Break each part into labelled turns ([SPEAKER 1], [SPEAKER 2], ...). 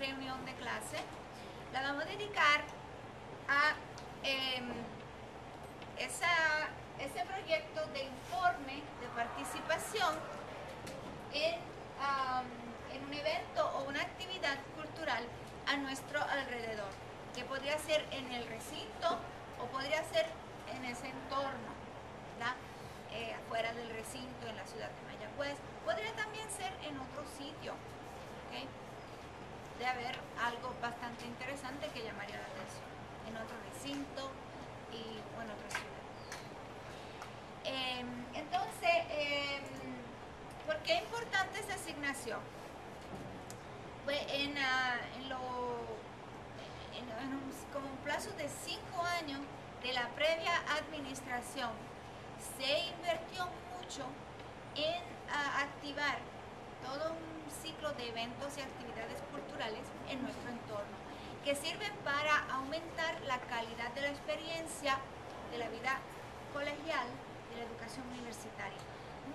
[SPEAKER 1] reunión de clase la vamos a dedicar a ese proyecto de informe de participación en un evento o una actividad cultural a nuestro alrededor, que podría ser en el recinto o podría ser en ese entorno, ¿verdad? Afuera del recinto, en la ciudad de Mayagüez, podría también ser en otro sitio, ¿okay? De haber algo bastante interesante que llamaría la atención, en otro recinto o en otra ciudad. Entonces, ¿por qué es importante esta asignación? Pues como un plazo de 5 años de la previa administración se invirtió mucho en activar todo un ciclo de eventos y actividades culturales en nuestro entorno que sirven para aumentar la calidad de la experiencia de la vida colegial, de la educación universitaria.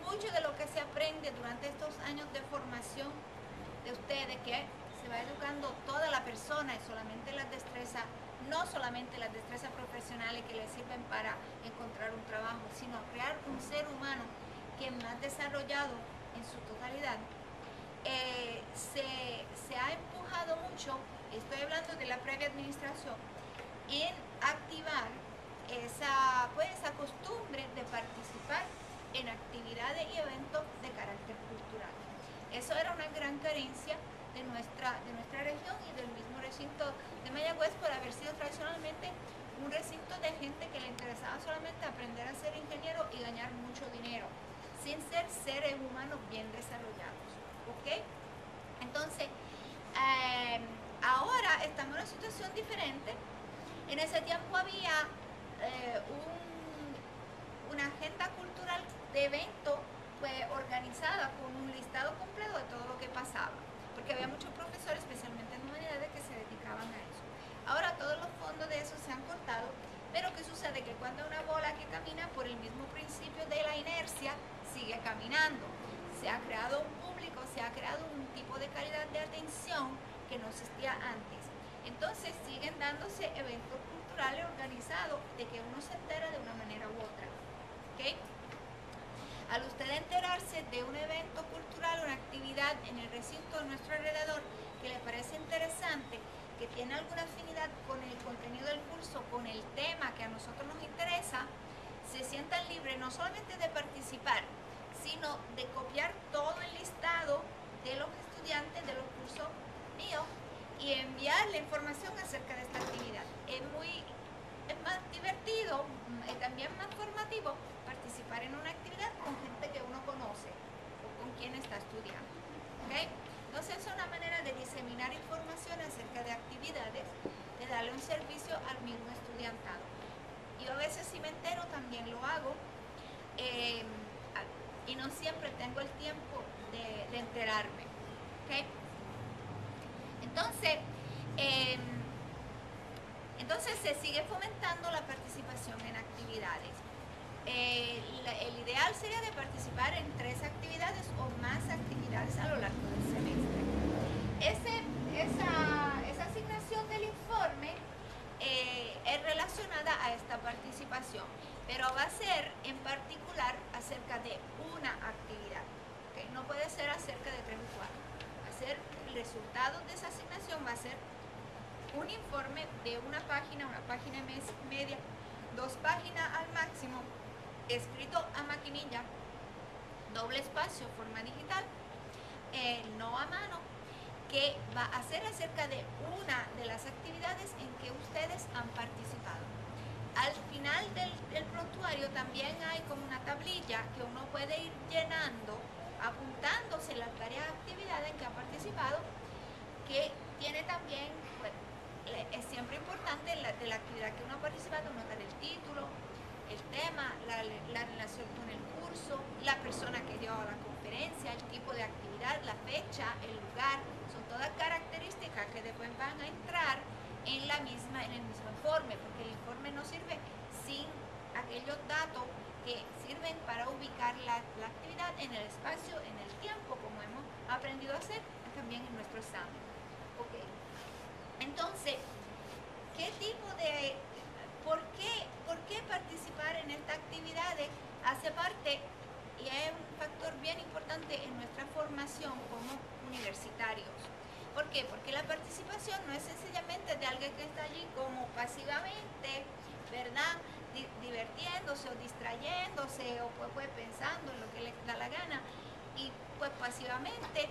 [SPEAKER 1] Mucho de lo que se aprende durante estos años de formación de ustedes, que se va educando toda la persona y solamente las destrezas, no solamente las destrezas profesionales que le sirven para encontrar un trabajo, sino crear un ser humano que es más desarrollado en su totalidad. Se ha empujado mucho, estoy hablando de la previa administración, en activar esa costumbre de participar en actividades y eventos de carácter cultural. Eso era una gran carencia de nuestra región y del mismo recinto de Mayagüez, por haber sido tradicionalmente un recinto de gente que le interesaba solamente aprender a ser ingeniero y ganar mucho dinero, sin ser seres humanos bien desarrollados. ¿Ok? Entonces, ahora estamos en una situación diferente. En ese tiempo había una agenda cultural de evento organizada con un listado completo de todo lo que pasaba, porque había muchos profesores, especialmente en humanidades, que se dedicaban a eso. Ahora todos los fondos de eso se han cortado, pero ¿qué sucede? Que cuando una bola que camina por el mismo principio de la inercia, sigue caminando. Se ha creado un público, se ha creado un tipo de calidad de atención que no existía antes. Entonces siguen dándose eventos culturales organizados de que uno se entera de una manera u otra. ¿Okay? Al usted enterarse de un evento cultural, una actividad en el recinto de nuestro alrededor que le parece interesante, que tiene alguna afinidad con el contenido del curso, con el tema que a nosotros nos interesa, se sientan libres no solamente de participar, sino de copiar todo el listado de los estudiantes de los cursos míos y enviar la información acerca de esta actividad. Es más divertido, también más formativo participar en una actividad con gente que uno conoce o con quien está estudiando. ¿Okay? Entonces es una manera de diseminar información acerca de actividades, de darle un servicio al mismo estudiantado. Yo a veces, si me entero, también lo hago, y no siempre tengo el tiempo de enterarme. ¿Okay? Entonces se sigue fomentando la participación en actividades. El ideal sería de participar en 3 actividades o más actividades a lo largo del semestre. Esa asignación del informe es relacionada a esta participación, pero va a ser en particular acerca de una actividad. ¿Okay? No puede ser acerca de 3 o 4. Va a ser el resultado de esa asignación, va a ser un informe de una página y media, 2 páginas al máximo, escrito a maquinilla, doble espacio, forma digital, no a mano, que va a ser acerca de una de las actividades en que ustedes han participado. Al final del prontuario también hay como una tablilla que uno puede ir llenando, apuntándose las varias actividades en que ha participado, que tiene también, bueno, es siempre importante de la actividad que uno ha participado, notar el título, el tema, la relación con el curso, la persona que dio la conferencia, el tipo de actividad, la fecha, el lugar. Son todas características que después van a entrar en el mismo informe, porque el informe no sirve sin aquellos datos que sirven para ubicar la actividad en el espacio, en el tiempo, como hemos aprendido a hacer también en nuestro examen. Ok. Entonces, ¿qué tipo de, por qué participar en estas actividades hace parte y es un factor bien importante en nuestra formación como universitarios? ¿Por qué? Porque la participación no es sencillamente de alguien que está allí como pasivamente, ¿verdad? Divirtiéndose o distrayéndose o pues pensando en lo que le da la gana y pues pasivamente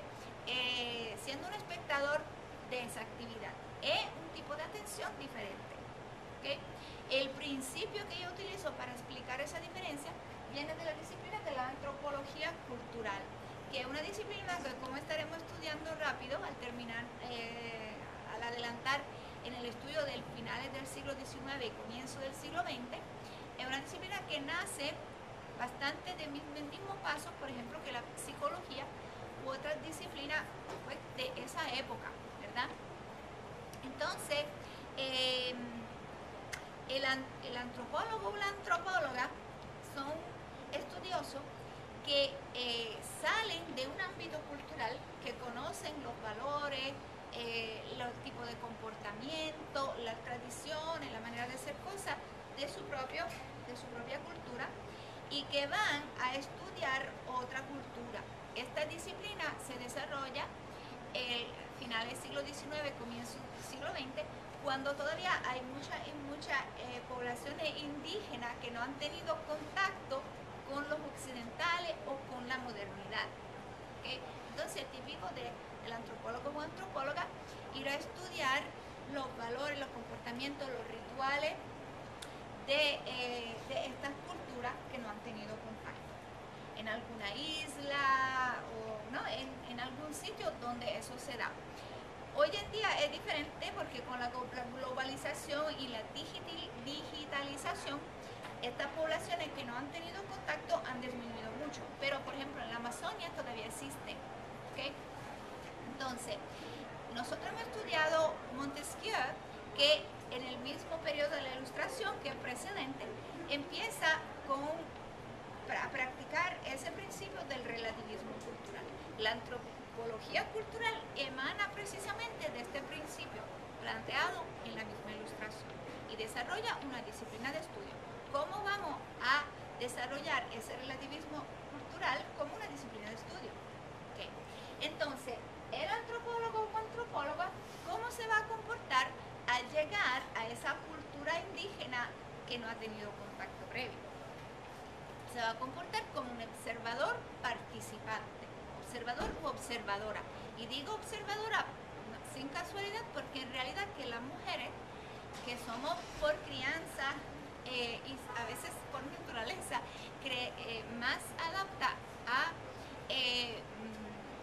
[SPEAKER 1] siendo un espectador de esa actividad. Es un tipo de atención diferente. ¿Okay? El principio que yo utilizo para explicar esa diferencia viene de la disciplina de la antropología cultural, que es una disciplina que, como estaremos estudiando rápido al terminar, al adelantar en el estudio del finales del siglo XIX y comienzo del siglo XX, es una disciplina que nace bastante del mismo paso, por ejemplo, que la psicología u otras disciplinas pues, de esa época, ¿verdad? Entonces, el antropólogo o la antropóloga son estudiosos que salen de un ámbito cultural, que conocen los valores, los tipos de comportamiento, las tradiciones, la manera de hacer cosas de su propia cultura y que van a estudiar otra cultura. Esta disciplina se desarrolla finales del siglo XIX, comienzo del siglo XX, cuando todavía hay muchas poblaciones indígenas que no han tenido contacto con los occidentales o con la modernidad. ¿Okay? Entonces, es típico del antropólogo o antropóloga ir a estudiar los valores, los comportamientos, los rituales de estas culturas que no han tenido contacto en alguna isla o ¿no? en algún sitio donde eso se da. Hoy en día es diferente porque con la globalización y la digitalización, estas poblaciones que no han tenido contacto han disminuido mucho, pero por ejemplo en la Amazonia todavía existen. ¿Okay? Entonces, nosotros hemos estudiado Montesquieu, que en el mismo periodo de la Ilustración que el precedente, empieza a practicar ese principio del relativismo cultural. La antropología cultural emana precisamente de este principio planteado en la misma Ilustración y desarrolla una disciplina de estudio. ¿Cómo vamos a desarrollar ese relativismo cultural como una disciplina de estudio? Okay. Entonces, el antropólogo o antropóloga, ¿cómo se va a comportar al llegar a esa cultura indígena que no ha tenido contacto previo? Se va a comportar como un observador participante, observador u observadora. Y digo observadora sin casualidad porque en realidad que las mujeres, que somos por crianza y a veces por naturaleza, más adapta a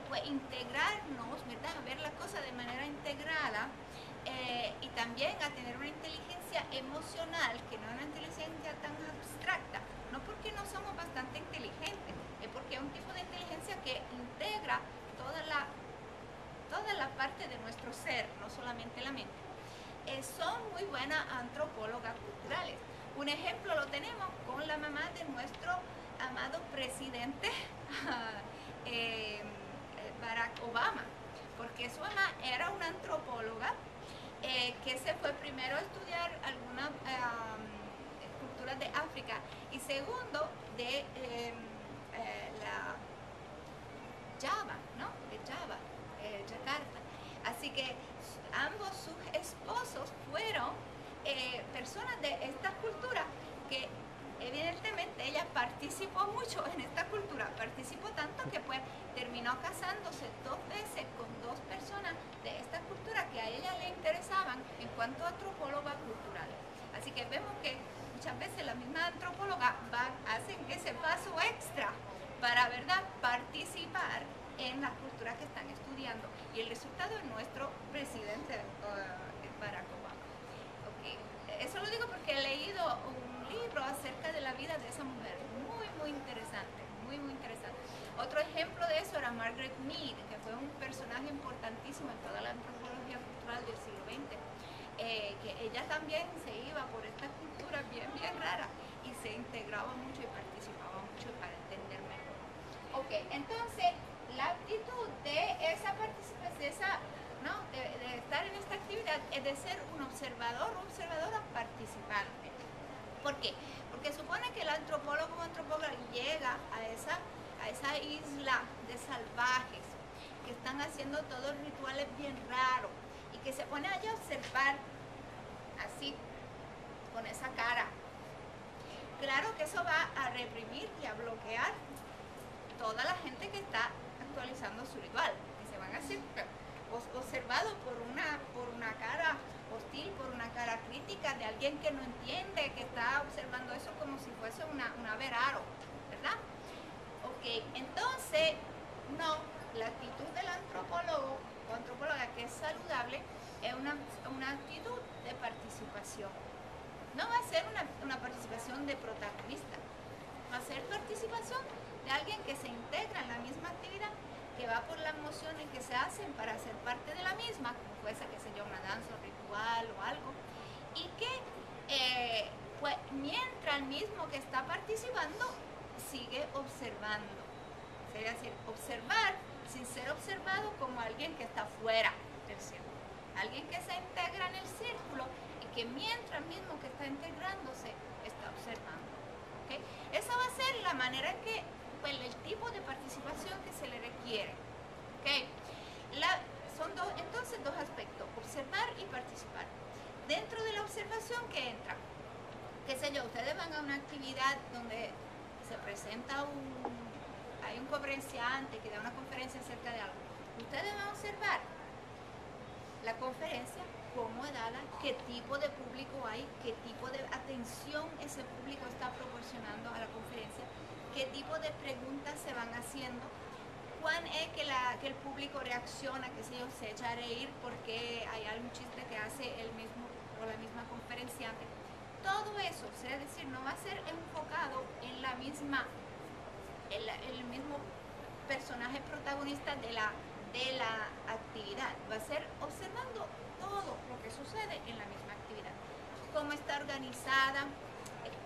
[SPEAKER 1] pues integrarnos, ¿verdad? A ver las cosas de manera integrada y también a tener una inteligencia emocional, que no es una inteligencia tan abstracta, no porque no somos bastante inteligentes, es porque es un tipo de inteligencia que integra toda la parte de nuestro ser, no solamente la mente. Son muy buenas antropólogas culturales. Un ejemplo lo tenemos con la mamá de nuestro amado presidente Barack Obama, porque su mamá era una antropóloga que se fue primero a estudiar algunas culturas de África y segundo de la Java, ¿no? De Java, Yakarta. Así que ambos sus esposos fueron personas de esta cultura que evidentemente ella participó mucho en esta cultura, participó tanto que pues terminó casándose 2 veces con 2 personas de esta cultura que a ella le interesaban en cuanto a antropólogas culturales. Así que vemos que muchas veces las mismas antropólogas hacen ese paso extra para, ¿verdad?, participar en las culturas que están estudiando. Y el resultado es nuestro presidente Barack Obama. Okay. Eso lo digo porque he leído un libro acerca de la vida de esa mujer, muy interesante, muy interesante. Otro ejemplo de eso era Margaret Mead, que fue un personaje importantísimo en toda la antropología cultural del siglo XX, que ella también se iba por estas culturas bien raras y se integraba mucho y participaba mucho para entender mejor. Ok, entonces la actitud de esa participación, ¿no? de estar en esta actividad es de ser un observador o observadora participante. ¿Por qué? Porque supone que el antropólogo o antropóloga llega a esa isla de salvajes que están haciendo todos rituales bien raros y que se pone allá a observar así, con esa cara. Claro que eso va a reprimir y a bloquear toda la gente que está actualizando su ritual, que se van a ser observados por una cara hostil, por una cara crítica de alguien que no entiende, que está observando eso como si fuese una veraro, ¿verdad? Ok, entonces, no, la actitud del antropólogo o antropóloga que es saludable es una actitud de participación. No va a ser una participación de protagonista, va a ser participación de alguien que se integra en la misma actividad, que va por las emociones que se hacen para ser parte de la misma, como fuese, qué sé yo, una danza, un ritual o algo, y que pues mientras el mismo que está participando sigue observando. Es decir, observar sin ser observado como alguien que está fuera del círculo, alguien que se integra en el círculo y que mientras mismo que está integrándose está observando. ¿Okay? Esa va a ser la manera en que, pues, el tipo de participación que se le requiere. ¿Okay? Son entonces dos aspectos, observar y participar. Dentro de la observación que entra, qué sé yo, ustedes van a una actividad donde se presenta hay un conferenciante que da una conferencia acerca de algo. Ustedes van a observar la conferencia, cómo es dada, qué tipo de público hay, qué tipo de atención ese público está proporcionando a la conferencia, qué tipo de preguntas se van haciendo, cuán es que el público reacciona, que sé yo, se echa a reír porque hay algún chiste que hace el mismo o la misma conferenciante. Todo eso, es decir, no va a ser enfocado en la misma, el mismo personaje protagonista de la actividad. Va a ser observando todo lo que sucede en la misma actividad. Cómo está organizada,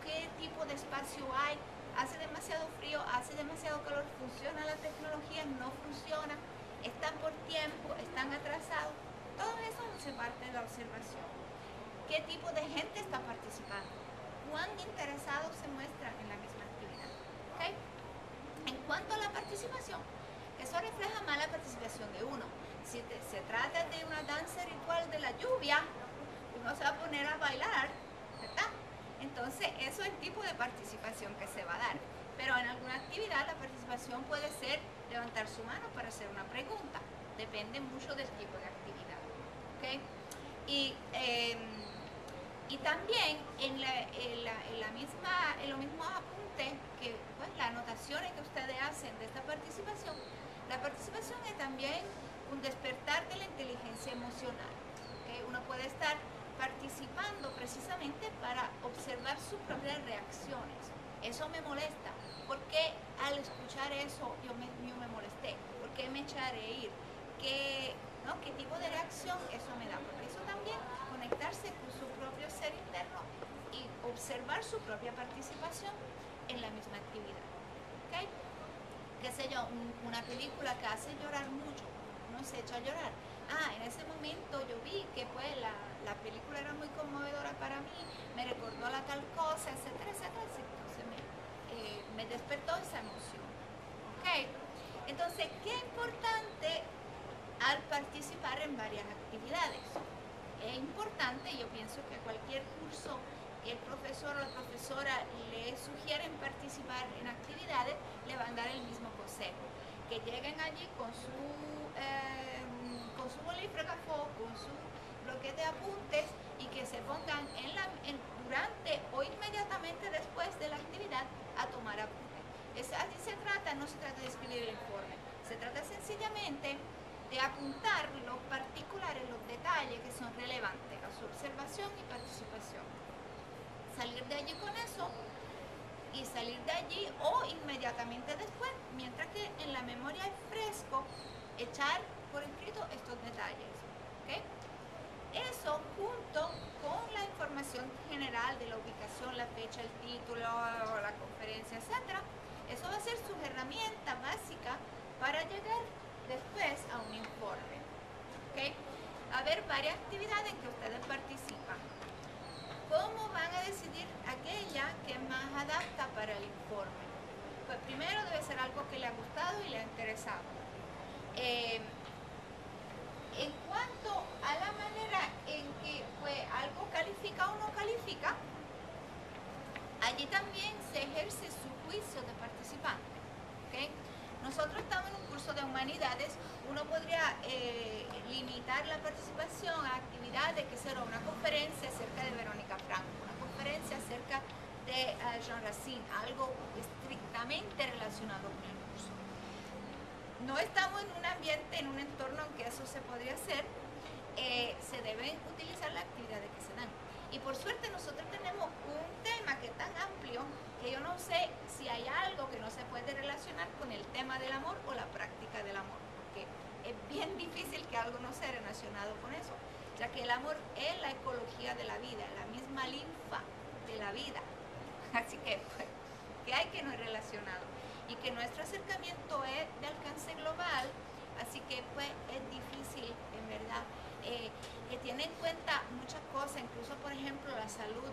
[SPEAKER 1] qué tipo de espacio hay, hace demasiado frío, hace demasiado calor, funciona la tecnología, no funciona, están por tiempo, están atrasados. Todo eso hace parte de la observación. ¿Qué tipo de gente está participando? ¿Cuán interesados se muestran en la misma actividad? ¿Okay? En cuanto a la participación, eso refleja más la participación de uno. Si se trata de una danza ritual de la lluvia, uno se va a poner a bailar, ¿verdad? Entonces, eso es el tipo de participación que se va a dar. Pero en alguna actividad la participación puede ser levantar su mano para hacer una pregunta. Depende mucho del tipo de actividad. ¿Okay? Y también en los mismos apuntes, que pues, las anotaciones que ustedes hacen de esta participación, la participación es también un despertar de la inteligencia emocional. ¿Okay? Uno puede estar participando precisamente para observar sus propias reacciones. Eso me molesta. ¿Por qué al escuchar eso yo me molesté? ¿Por qué me eché a reír? ¿Qué tipo de reacción eso me da? Porque eso también, conectarse con su propio ser interno y observar su propia participación en la misma actividad. ¿Okay? Qué sé yo, una película que hace llorar mucho, uno se echa a llorar. En ese momento yo vi que pues la película era muy conmovedora para mí, me recordó a la tal cosa, etcétera, etcétera. Entonces me despertó esa emoción. ¿Okay? Entonces, qué importante al participar en varias actividades. Es importante, yo pienso que cualquier curso que el profesor o la profesora le sugieren participar en actividades, le van a dar el mismo consejo. Que lleguen allí con su bolígrafo, con su bloque de apuntes y que se pongan durante o inmediatamente después de la actividad a tomar apuntes. Así se trata, no se trata de escribir el informe, se trata sencillamente de apuntar los particulares, los detalles que son relevantes a su observación y participación. Salir de allí con eso y salir de allí o inmediatamente después, mientras que en la memoria es fresco, echar por escrito estos detalles. ¿Okay? Eso junto con la información general de la ubicación, la fecha, el título, la conferencia, etc. Eso va a ser su herramienta básica para llegar después a un informe. ¿Okay? A haber varias actividades en que ustedes participan. ¿Cómo van a decidir aquella que más adapta para el informe? Pues primero debe ser algo que le ha gustado y le ha interesado. En cuanto a la manera en que pues, algo califica o no califica, allí también se ejerce su juicio de participante. ¿Okay? Nosotros estamos en un curso de humanidades, uno podría limitar la participación a actividades que será una conferencia acerca de Verónica Franco, una conferencia acerca de Jean Racine, algo estrictamente relacionado con el curso. No estamos en un ambiente, en un entorno en que eso se podría hacer, se deben utilizar las actividades que se dan. Y por suerte nosotros tenemos un tema que es tan amplio que yo no sé si hay algo que no se puede relacionar con el tema del amor o la práctica del amor, porque es bien difícil que algo no sea relacionado con eso, ya que el amor es la ecología de la vida, la misma linfa de la vida. Así que, pues, que hay que no es relacionado. Y que nuestro acercamiento es de alcance global, así que pues es difícil, en verdad, que tiene en cuenta muchas cosas, incluso por ejemplo la salud,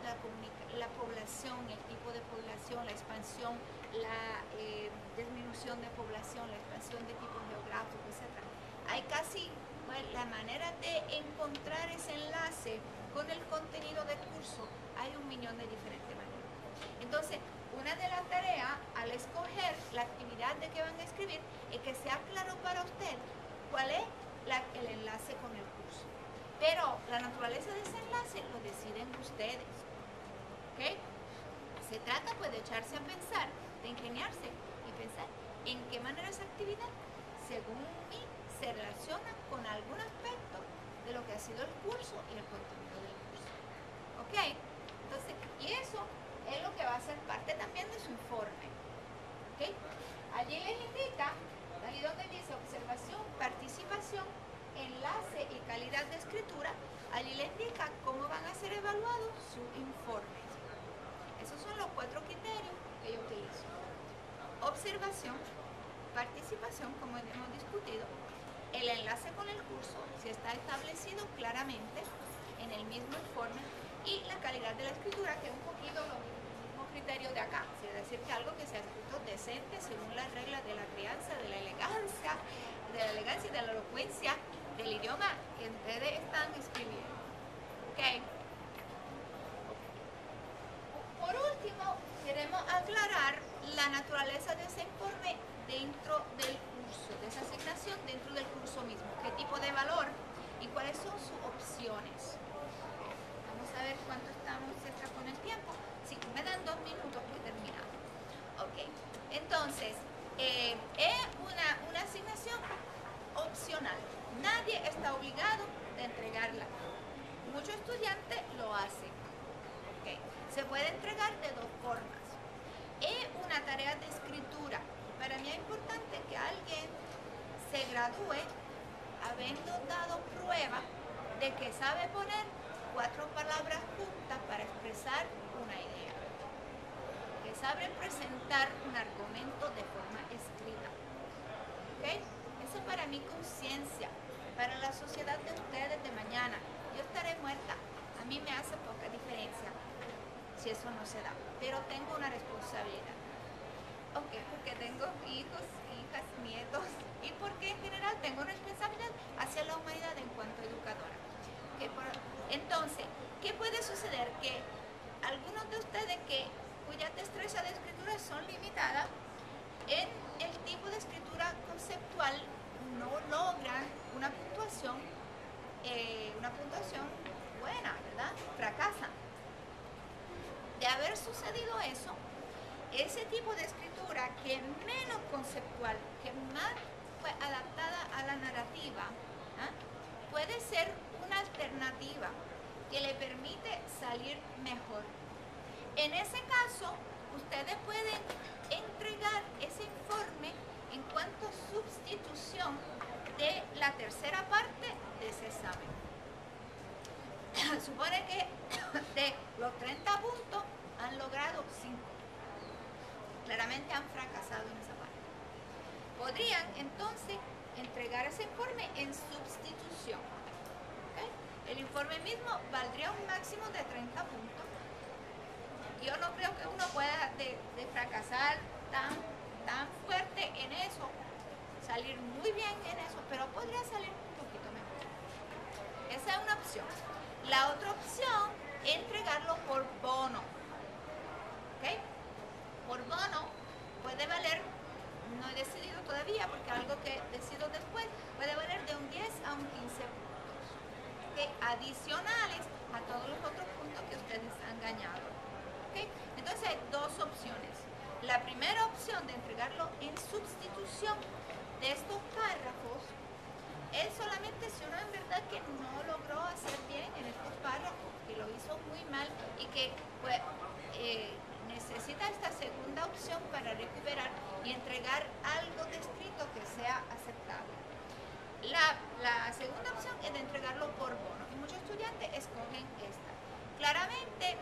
[SPEAKER 1] la población, el tipo de población, la expansión, la disminución de población, la expansión de tipos geográficos, etc. Hay casi pues, la manera de encontrar ese enlace con el contenido del curso, hay un millón de diferentes maneras. Entonces, una de las tareas al escoger la actividad de que van a escribir es que sea claro para usted cuál es el enlace con el curso. Pero la naturaleza de ese enlace lo deciden ustedes. ¿Okay? Se trata pues de echarse a pensar, de ingeniarse y pensar en qué manera esa actividad, según mí, se relaciona con algún aspecto de lo que ha sido el curso y el contenido del curso. ¿Ok? Entonces, y eso es lo que va a ser parte también de su informe. ¿Okay? Allí les indica, allí donde dice observación, participación, enlace y calidad de escritura, allí les indica cómo van a ser evaluados sus informes. Esos son los 4 criterios que yo utilizo. Observación, participación, como hemos discutido, el enlace con el curso, si está establecido claramente en el mismo informe, y la calidad de la escritura, que es un poquito lo mismo criterio de acá, es decir, que algo que sea escrito decente según las reglas de la crianza, de la elegancia y de la elocuencia del idioma que ustedes están escribiendo. ¿Okay? Por último, queremos aclarar la naturaleza de ese informe dentro del curso, de esa asignación dentro del curso mismo, qué tipo de valor y cuáles son sus opciones. Vamos a ver cuánto estamos cerca con el tiempo. Si me dan 2 minutos, voy terminando. Ok, entonces, es una asignación opcional. Nadie está obligado a entregarla. Muchos estudiantes lo hacen. Okay. Se puede entregar de 2 formas. Es una tarea de escritura. Para mí es importante que alguien se gradúe habiendo dado prueba de que sabe poner 4 palabras juntas para expresar una idea, que sabe presentar un argumento de forma escrita. ¿Okay? Eso para mi conciencia, para la sociedad de ustedes de mañana. Yo estaré muerta, a mí me hace poca diferencia si eso no se da, pero tengo una responsabilidad. Ok, porque tengo hijos, hijas, nietos, y porque en general tengo una responsabilidad hacia la humanidad en cuanto a educadora. Entonces, ¿qué puede suceder? Que algunos de ustedes cuyas destrezas de escritura son limitadas en el tipo de escritura conceptual no logran una puntuación buena, ¿verdad? Fracasan. De haber sucedido eso, ese tipo de escritura que es menos conceptual, que es más adaptada a la narrativa, puede ser una alternativa que le permite salir mejor. En ese caso, ustedes pueden entregar ese informe en cuanto a sustitución de la tercera parte de ese examen. Supone que de los 30 puntos han logrado 5. Claramente han fracasado en esa parte. Podrían entonces entregar ese informe en sustitución. ¿Okay? informe mismo valdría un máximo de 30 puntos. Yo no creo que uno pueda de fracasar tan fuerte en eso, salir muy bien en eso, pero podría salir un poquito mejor. Esa es una opción. La otra opción es entregarlo por bono. ¿Ok? Por bono puede valer, no he decidido todavía porque algo que decido después, puede valer de un 10 a un 15 puntos. ¿Okay? Adicionales a todos los otros puntos que ustedes han ganado. ¿Okay? Entonces hay dos opciones. La primera opción de entregarlo en sustitución de estos párrafos es solamente si uno en verdad que no logró hacer bien en estos párrafos, que lo hizo muy mal y que pues, necesita esta segunda opción para recuperar y entregar algo de escrito que sea aceptable. La segunda opción es de entregarlo por bono y muchos estudiantes escogen esta. Claramente,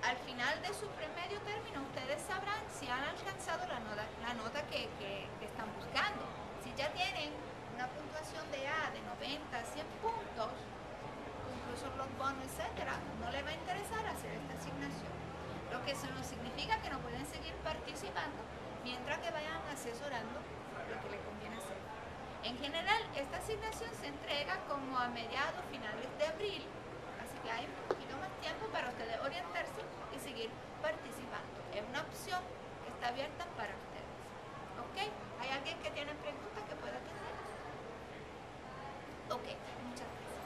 [SPEAKER 1] al final de su medio término, ustedes sabrán si han alcanzado la nota que están buscando. Si ya tienen una puntuación de A de 90, 100 puntos, incluso los bonos, etcétera, no les va a interesar hacer esta asignación. Lo que eso no significa que no pueden seguir participando mientras que vayan asesorando lo que les conviene hacer. En general, esta asignación se entrega como a mediados, finales de abril, así que hay un poquito más tiempo para ustedes orientarse y seguir participando. Es una opción que está abierta para ustedes. ¿Ok? ¿Hay alguien que tiene preguntas que pueda tener? Ok, muchas gracias.